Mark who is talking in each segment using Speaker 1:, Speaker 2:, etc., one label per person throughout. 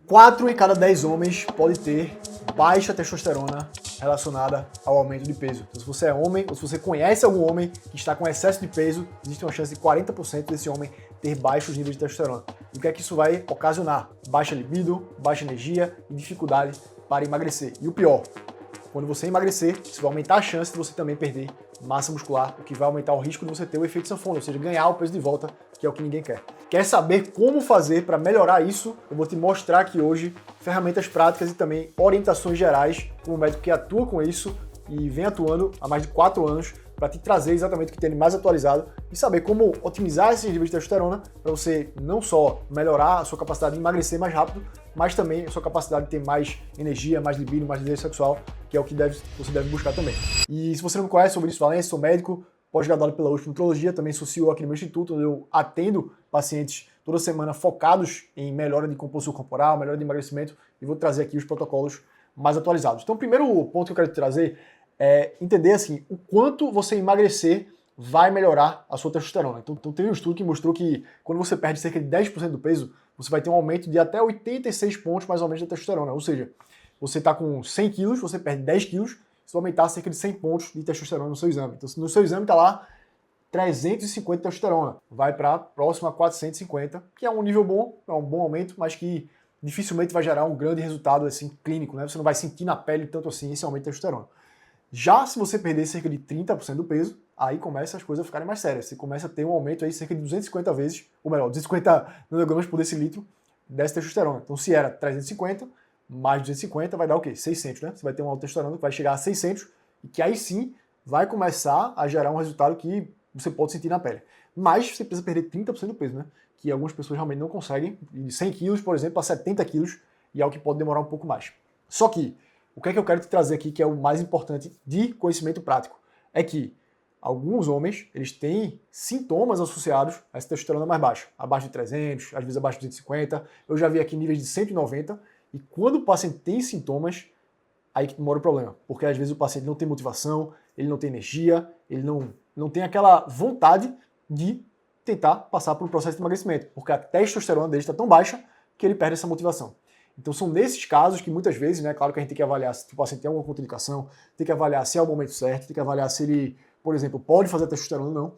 Speaker 1: 4 em cada 10 homens pode ter baixa testosterona relacionada ao aumento de peso. Então, se você é homem ou se você conhece algum homem que está com excesso de peso, existe uma chance de 40% desse homem ter baixos níveis de testosterona. E o que é que isso vai ocasionar? Baixa libido, baixa energia e dificuldade para emagrecer. E o pior, quando você emagrecer, isso vai aumentar a chance de você também perder massa muscular, o que vai aumentar o risco de você ter o efeito sanfona, ou seja, ganhar o peso de volta, que é o que ninguém quer. Quer saber como fazer para melhorar isso? Eu vou te mostrar aqui hoje ferramentas práticas e também orientações gerais, como médico que atua com isso e vem atuando há mais de 4 anos, para te trazer exatamente o que tem de mais atualizado e saber como otimizar esses níveis de testosterona para você não só melhorar a sua capacidade de emagrecer mais rápido, mas também a sua capacidade de ter mais energia, mais libido, mais desejo sexual, que é o que você deve buscar também. E se você não me conhece, sou Vinícius Valência, sou médico, pós-graduado pela USP Nutrologia, também sou CEO aqui no meu instituto, onde eu atendo pacientes toda semana focados em melhora de composição corporal, melhora de emagrecimento, e vou trazer aqui os protocolos mais atualizados. Então, o primeiro ponto que eu quero te trazer é entender assim, o quanto você emagrecer vai melhorar a sua testosterona. Então teve um estudo que mostrou que quando você perde cerca de 10% do peso, você vai ter um aumento de até 86 pontos mais ou menos da testosterona. Ou seja, você está com 100 quilos, você perde 10 quilos, isso vai aumentar cerca de 100 pontos de testosterona no seu exame. Então se no seu exame está lá 350 de testosterona, vai para próximo a 450, que é um nível bom, é um bom aumento, mas que dificilmente vai gerar um grande resultado assim clínico, né? Você não vai sentir na pele tanto assim esse aumento de testosterona. Já se você perder cerca de 30% do peso, aí começa as coisas a ficarem mais sérias. Você começa a ter um aumento aí cerca de 250 vezes, ou melhor, 250 nanogramas por decilitro dessa testosterona. Então se era 350, mais 250 vai dar o quê? 600, né? Você vai ter uma testosterona que vai chegar a 600 e que aí sim vai começar a gerar um resultado que você pode sentir na pele. Mas você precisa perder 30% do peso, né? Que algumas pessoas realmente não conseguem, de 100 quilos, por exemplo, a 70 quilos, e é o que pode demorar um pouco mais. Só que o que é que eu quero te trazer aqui, que é o mais importante de conhecimento prático, é que alguns homens, eles têm sintomas associados a essa testosterona mais baixa, abaixo de 300, às vezes abaixo de 250, eu já vi aqui níveis de 190, e quando o paciente tem sintomas, aí que mora o problema, porque às vezes o paciente não tem motivação, ele não tem energia, ele não tem aquela vontade de tentar passar por um processo de emagrecimento, porque a testosterona dele está tão baixa que ele perde essa motivação. Então são nesses casos que muitas vezes, né, claro que a gente tem que avaliar se o paciente tem alguma contraindicação, tem que avaliar se é o momento certo, tem que avaliar se ele, por exemplo, pode fazer testosterona ou não,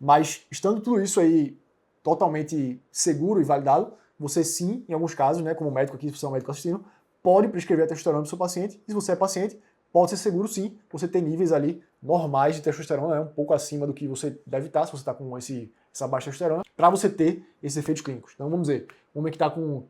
Speaker 1: mas estando tudo isso aí totalmente seguro e validado, você sim, em alguns casos, né, como médico aqui, se você é um médico assistindo, pode prescrever a testosterona para o seu paciente, e se você é paciente, pode ser seguro sim, você ter níveis ali normais de testosterona, né, um pouco acima do que você deve estar, se você está com essa baixa testosterona, para você ter esses efeitos clínicos. Então vamos dizer, um homem que está com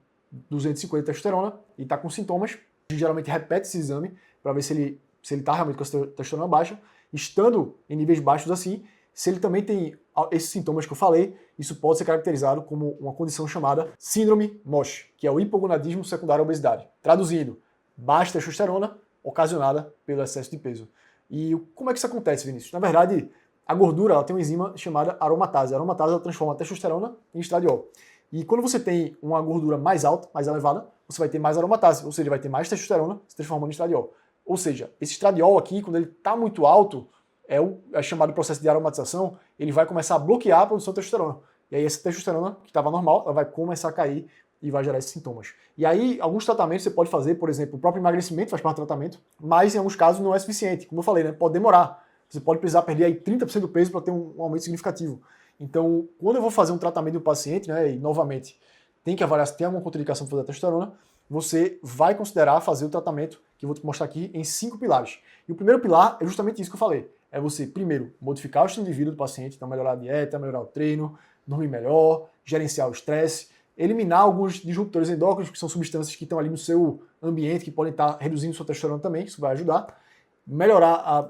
Speaker 1: 250 de testosterona e está com sintomas, a gente geralmente repete esse exame para ver se ele está realmente com a testosterona baixa, estando em níveis baixos assim, se ele também tem esses sintomas que eu falei, isso pode ser caracterizado como uma condição chamada síndrome MOSH, que é o hipogonadismo secundário à obesidade. Traduzindo, baixa testosterona ocasionada pelo excesso de peso. E como é que isso acontece, Vinícius? Na verdade, a gordura ela tem uma enzima chamada aromatase. A aromatase ela transforma a testosterona em estradiol. E quando você tem uma gordura mais alta, mais elevada, você vai ter mais aromatase, ou seja, vai ter mais testosterona se transformando em estradiol. Ou seja, esse estradiol aqui, quando ele está muito alto, é chamado processo de aromatização, ele vai começar a bloquear a produção de testosterona. E aí essa testosterona, que estava normal, ela vai começar a cair e vai gerar esses sintomas. E aí, alguns tratamentos você pode fazer, por exemplo, o próprio emagrecimento faz parte do tratamento, mas em alguns casos não é suficiente. Como eu falei, né? Pode demorar. Você pode precisar perder aí 30% do peso para ter um aumento significativo. Então, quando eu vou fazer um tratamento do paciente, né, e novamente tem que avaliar se tem alguma contraindicação para fazer a testosterona, você vai considerar fazer o tratamento que eu vou te mostrar aqui em 5 pilares. E o primeiro pilar é justamente isso que eu falei. É você, primeiro, modificar o estilo de vida do paciente, então melhorar a dieta, melhorar o treino, dormir melhor, gerenciar o estresse, eliminar alguns disruptores endócrinos, que são substâncias que estão ali no seu ambiente, que podem estar reduzindo sua testosterona também, isso vai ajudar.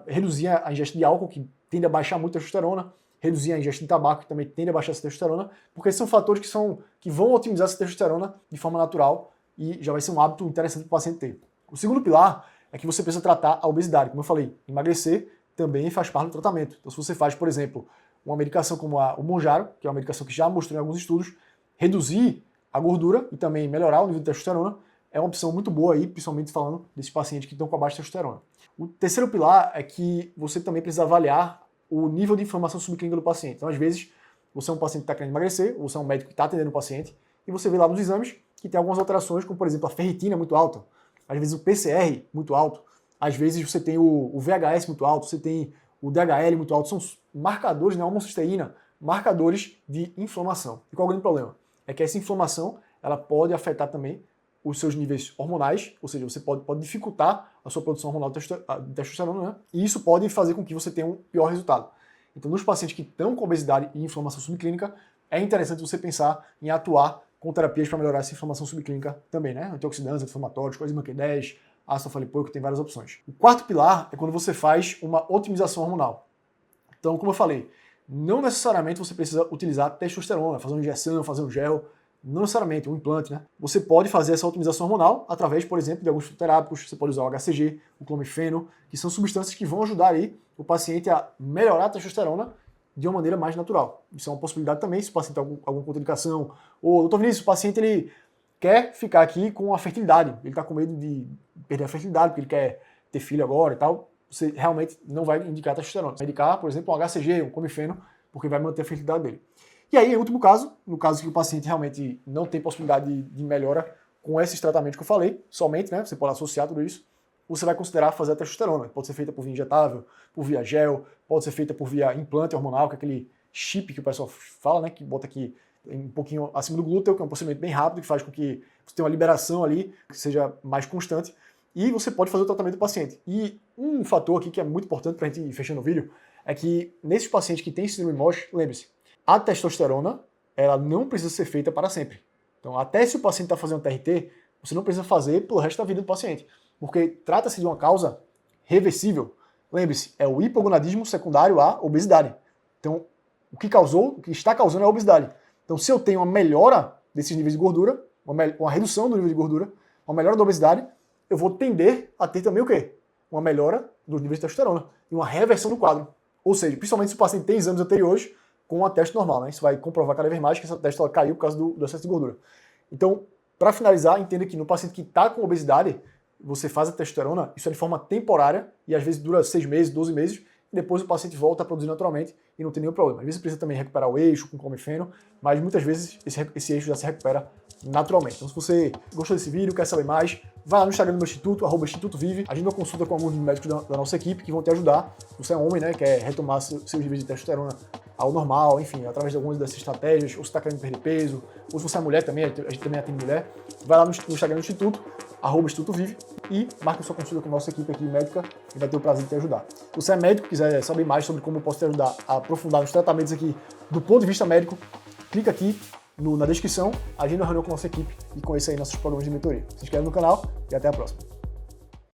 Speaker 1: Reduzir a ingesta de álcool, que tende a baixar muito a testosterona, reduzir a ingesta de tabaco, que também tende a baixar essa testosterona, porque esses são fatores que vão otimizar essa testosterona de forma natural e já vai ser um hábito interessante para o paciente ter. O segundo pilar é que você precisa tratar a obesidade. Como eu falei, emagrecer também faz parte do tratamento. Então se você faz, por exemplo, uma medicação como o Mounjaro, que é uma medicação que já mostrou em alguns estudos, reduzir a gordura e também melhorar o nível de testosterona é uma opção muito boa aí, principalmente falando desses pacientes que estão com a baixa testosterona. O terceiro pilar é que você também precisa avaliar o nível de inflamação subclínica do paciente. Então, às vezes, você é um paciente que está querendo emagrecer, ou você é um médico que está atendendo o paciente, e você vê lá nos exames que tem algumas alterações, como por exemplo a ferritina muito alta, às vezes o PCR muito alto, às vezes você tem o VHS muito alto, você tem o DHL muito alto, são marcadores, né, a homocisteína, marcadores de inflamação. E qual é o grande problema? É que essa inflamação ela pode afetar também os seus níveis hormonais, ou seja, você pode dificultar a sua produção hormonal de testosterona, né? E isso pode fazer com que você tenha um pior resultado. Então, nos pacientes que estão com obesidade e inflamação subclínica, é interessante você pensar em atuar com terapias para melhorar essa inflamação subclínica também, né? Antioxidantes, anti-inflamatórios, coenzima Q10, ácido alfa-lipoico, tem várias opções. O quarto pilar é quando você faz uma otimização hormonal. Então, como eu falei, não necessariamente você precisa utilizar testosterona, fazer uma injeção, fazer um gel, não necessariamente um implante, né? Você pode fazer essa otimização hormonal através, por exemplo, de alguns fitoterápicos, você pode usar o HCG, o clomifeno, que são substâncias que vão ajudar aí o paciente a melhorar a testosterona de uma maneira mais natural. Isso é uma possibilidade também, se o paciente tem alguma contraindicação. Ou, doutor Vinícius, o paciente ele quer ficar aqui com a fertilidade, ele está com medo de perder a fertilidade, porque ele quer ter filho agora e tal, você realmente não vai indicar testosterona. Você vai indicar, por exemplo, um HCG, um clomifeno, porque vai manter a fertilidade dele. E aí, em último caso, no caso que o paciente realmente não tem possibilidade de melhora com esses tratamentos que eu falei, somente, né, você pode associar tudo isso, você vai considerar fazer a testosterona. Pode ser feita por via injetável, por via gel, pode ser feita por via implante hormonal, que é aquele chip que o pessoal fala, né, que bota aqui um pouquinho acima do glúteo, que é um procedimento bem rápido, que faz com que você tenha uma liberação ali, que seja mais constante, e você pode fazer o tratamento do paciente. E um fator aqui que é muito importante para a gente ir fechando o vídeo, é que nesses pacientes que têm síndrome MOSH, lembre-se, a testosterona, ela não precisa ser feita para sempre. Então, até se o paciente está fazendo TRT, você não precisa fazer pelo resto da vida do paciente, porque trata-se de uma causa reversível. Lembre-se, é o hipogonadismo secundário à obesidade. Então, o que está causando é a obesidade. Então, se eu tenho uma melhora desses níveis de gordura, uma redução do nível de gordura, uma melhora da obesidade, eu vou tender a ter também o quê? Uma melhora dos níveis de testosterona e uma reversão do quadro. Ou seja, principalmente se o paciente tem exames anteriores com a testa normal, né? Isso vai comprovar cada vez mais que essa testa ela caiu por causa do excesso de gordura. Então, para finalizar, entenda que no paciente que está com obesidade, você faz a testosterona, isso é de forma temporária e às vezes dura 6 meses, 12 meses, e depois o paciente volta a produzir naturalmente e não tem nenhum problema. Às vezes você precisa também recuperar o eixo com clomifeno, mas muitas vezes esse eixo já se recupera naturalmente. Então, se você gostou desse vídeo, quer saber mais, vai lá no Instagram do meu instituto, @institutovive, agenda uma consulta com alguns médicos da nossa equipe que vão te ajudar. Se você é um homem, né, quer retomar seus níveis de testosterona ao normal, enfim, através de algumas dessas estratégias, ou se está querendo perder peso, ou se você é mulher também, a gente também atende mulher, vai lá no Instagram do Instituto, @institutovive, e marca sua consulta com a nossa equipe aqui médica e vai ter o prazer de te ajudar. Se você é médico e quiser saber mais sobre como eu posso te ajudar a aprofundar nos tratamentos aqui do ponto de vista médico, clica aqui na descrição, agenda uma reunião com a nossa equipe e conheça aí nossos programas de mentoria. Se inscreve no canal e até a próxima.